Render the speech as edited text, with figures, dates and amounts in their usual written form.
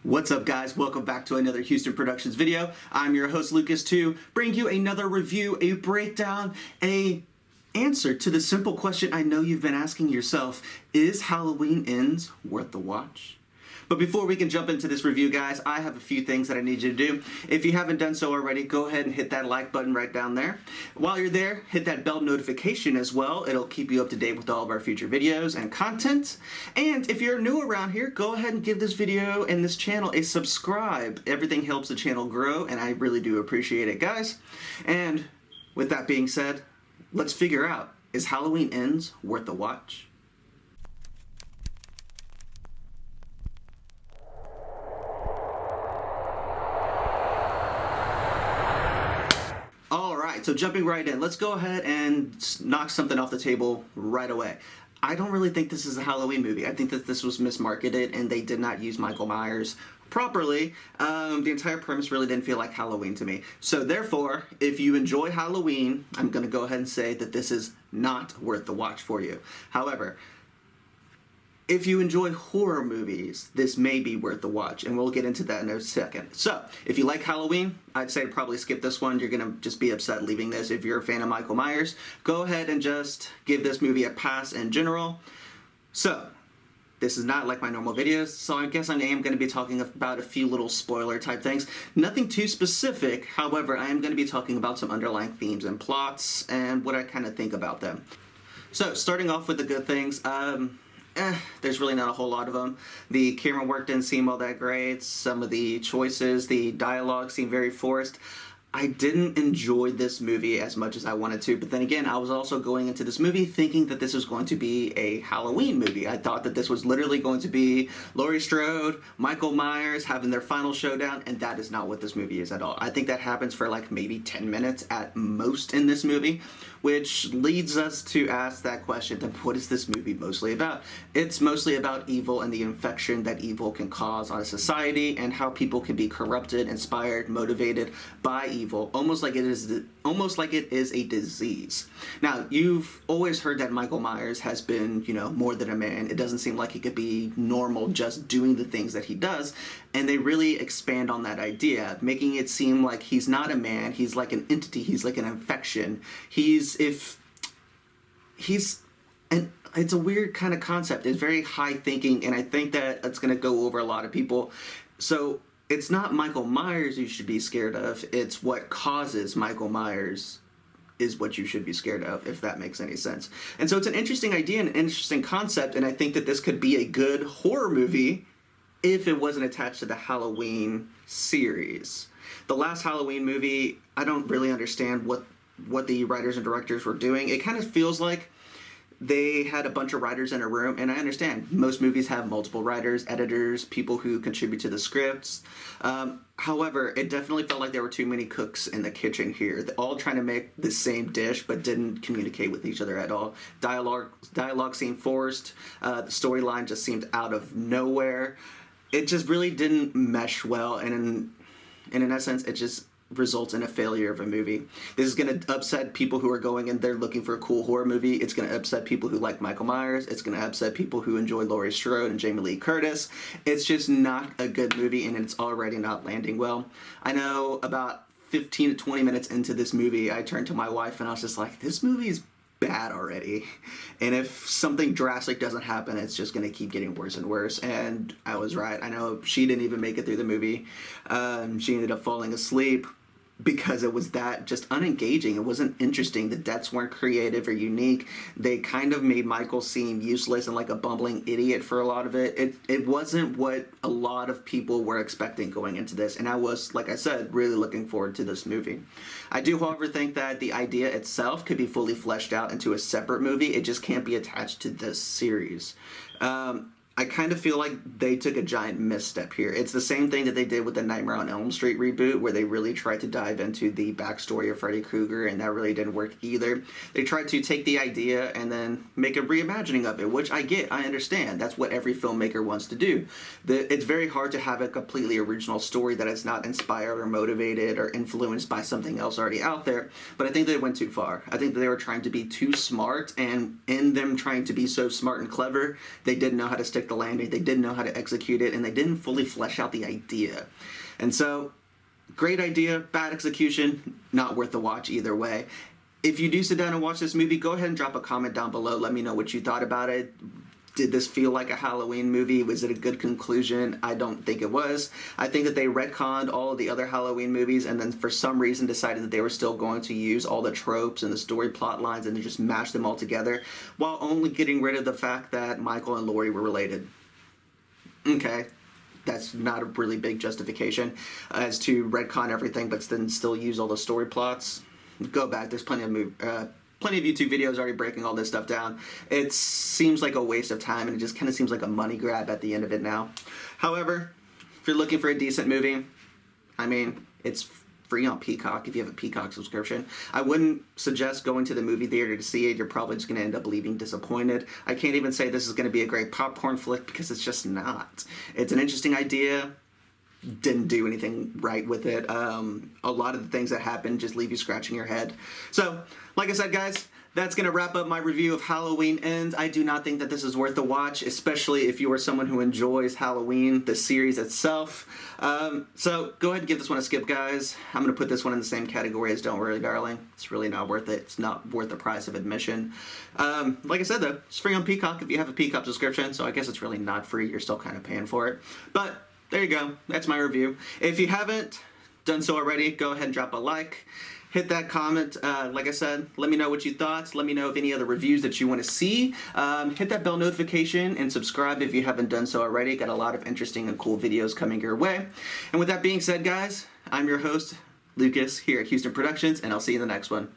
What's up, guys? Welcome back to another Houston Productions video. I'm your host Lucas to bring you another review, a breakdown, a answer to the simple question I know you've been asking yourself: is Halloween Ends worth the watch? But before we can jump into this review, guys, I have a few things that I need you to do. If you haven't done so already, go ahead and hit that like button right down there. While you're there, hit that bell notification as well. It'll keep you up to date with all of our future videos and content. And if you're new around here, go ahead and give this video and this channel a subscribe. Everything helps the channel grow, and I really do appreciate it, guys. And with that being said, let's figure out, is Halloween Ends worth the watch? Alright, so jumping right in, let's go ahead and knock something off the table right away. I don't really think this is a Halloween movie. I think that this was mismarketed and they did not use Michael Myers properly. The entire premise really didn't feel like Halloween to me. So therefore, if you enjoy Halloween, I'm going to go ahead and say that this is not worth the watch for you. However, if you enjoy horror movies, this may be worth the watch, and we'll get into that in a second. So, if you like Halloween, I'd say probably skip this one. You're going to just be upset leaving this. If you're a fan of Michael Myers, go ahead and just give this movie a pass in general. So, this is not like my normal videos, so I guess I am going to be talking about a few little spoiler type things. Nothing too specific, however, I am going to be talking about some underlying themes and plots, and what I kind of think about them. So, starting off with the good things, there's really not a whole lot of them. The camera work didn't seem all that great. Some of the choices, the dialogue seemed very forced. I didn't enjoy this movie as much as I wanted to, but then again, I was also going into this movie thinking that this was going to be a Halloween movie. I thought that this was literally going to be Laurie Strode, Michael Myers having their final showdown, and that is not what this movie is at all. I think that happens for like maybe 10 minutes at most in this movie, which leads us to ask that question, then what is this movie mostly about? It's mostly about evil and the infection that evil can cause on a society and how people can be corrupted, inspired, motivated by evil, almost like it is a disease. Now, you've always heard that Michael Myers has been, more than a man. It doesn't seem like he could be normal just doing the things that he does, and they really expand on that idea, making it seem like he's not a man, he's like an entity, he's like an infection. It's a weird kind of concept. It's very high thinking, and I think that it's going to go over a lot of people. So it's not Michael Myers you should be scared of, it's what causes Michael Myers is what you should be scared of, if that makes any sense. And so it's an interesting idea and an interesting concept, and I think that this could be a good horror movie if it wasn't attached to the Halloween series. The last Halloween movie, I don't really understand what the writers and directors were doing. It kind of feels like they had a bunch of writers in a room, and I understand most movies have multiple writers, editors, people who contribute to the scripts. However, it definitely felt like there were too many cooks in the kitchen here. They're all trying to make the same dish, but didn't communicate with each other at all. Dialogue seemed forced. The storyline just seemed out of nowhere. It just really didn't mesh well, and in essence, it just results in a failure of a movie. This is going to upset people who are going in there looking for a cool horror movie. It's going to upset people who like Michael Myers. It's going to upset people who enjoy Laurie Strode and Jamie Lee Curtis. It's just not a good movie, and it's already not landing well. I know about 15 to 20 minutes into this movie, I turned to my wife and I was just like, this movie's bad already, and if something drastic doesn't happen, it's just going to keep getting worse and worse. And I was right. I know she didn't even make it through the movie. She ended up falling asleep because it was that just unengaging. It wasn't interesting. The deaths weren't creative or unique. They kind of made Michael seem useless and like a bumbling idiot for a lot of it. It wasn't what a lot of people were expecting going into this, and I was, like I said, really looking forward to this movie. I do, however, think that the idea itself could be fully fleshed out into a separate movie. It just can't be attached to this series. I kind of feel like they took a giant misstep here. It's the same thing that they did with the Nightmare on Elm Street reboot, where they really tried to dive into the backstory of Freddy Krueger, and that really didn't work either. They tried to take the idea and then make a reimagining of it, which I get, I understand. That's what every filmmaker wants to do. It's very hard to have a completely original story that is not inspired or motivated or influenced by something else already out there, but I think they went too far. I think that they were trying to be too smart, and in them trying to be so smart and clever, they didn't know how to stick stick the landing, they didn't know how to execute it, and they didn't fully flesh out the idea. And so, great idea, bad execution, not worth the watch either way. If you do sit down and watch this movie, go ahead and drop a comment down below. Let me know what you thought about it. Did this feel like a Halloween movie? Was it a good conclusion? I don't think it was. I think that they retconned all of the other Halloween movies and then for some reason decided that they were still going to use all the tropes and the story plot lines and they just mashed them all together while only getting rid of the fact that Michael and Laurie were related. Okay. That's not a really big justification as to retcon everything but then still use all the story plots. Go back. There's plenty of YouTube videos already breaking all this stuff down. It seems like a waste of time, and it just kind of seems like a money grab at the end of it now. However, if you're looking for a decent movie, I mean, it's free on Peacock if you have a Peacock subscription. I wouldn't suggest going to the movie theater to see it. You're probably just going to end up leaving disappointed. I can't even say this is going to be a great popcorn flick because it's just not. It's an interesting idea. Didn't do anything right with it. A lot of the things that happen just leave you scratching your head. So, like I said, guys, that's going to wrap up my review of Halloween Ends. I do not think that this is worth the watch, especially if you are someone who enjoys Halloween, the series itself. So, go ahead and give this one a skip, guys. I'm going to put this one in the same category as Don't Worry, Darling. It's really not worth it. It's not worth the price of admission. Like I said, though, it's free on Peacock if you have a Peacock subscription, so I guess it's really not free. You're still kind of paying for it. But there you go. That's my review. If you haven't done so already, go ahead and drop a like. Hit that comment. Like I said, let me know what you thought. Let me know of any other reviews that you want to see. Hit that bell notification and subscribe if you haven't done so already. Got a lot of interesting and cool videos coming your way. And with that being said, guys, I'm your host, Lucas, here at Houston Productions, and I'll see you in the next one.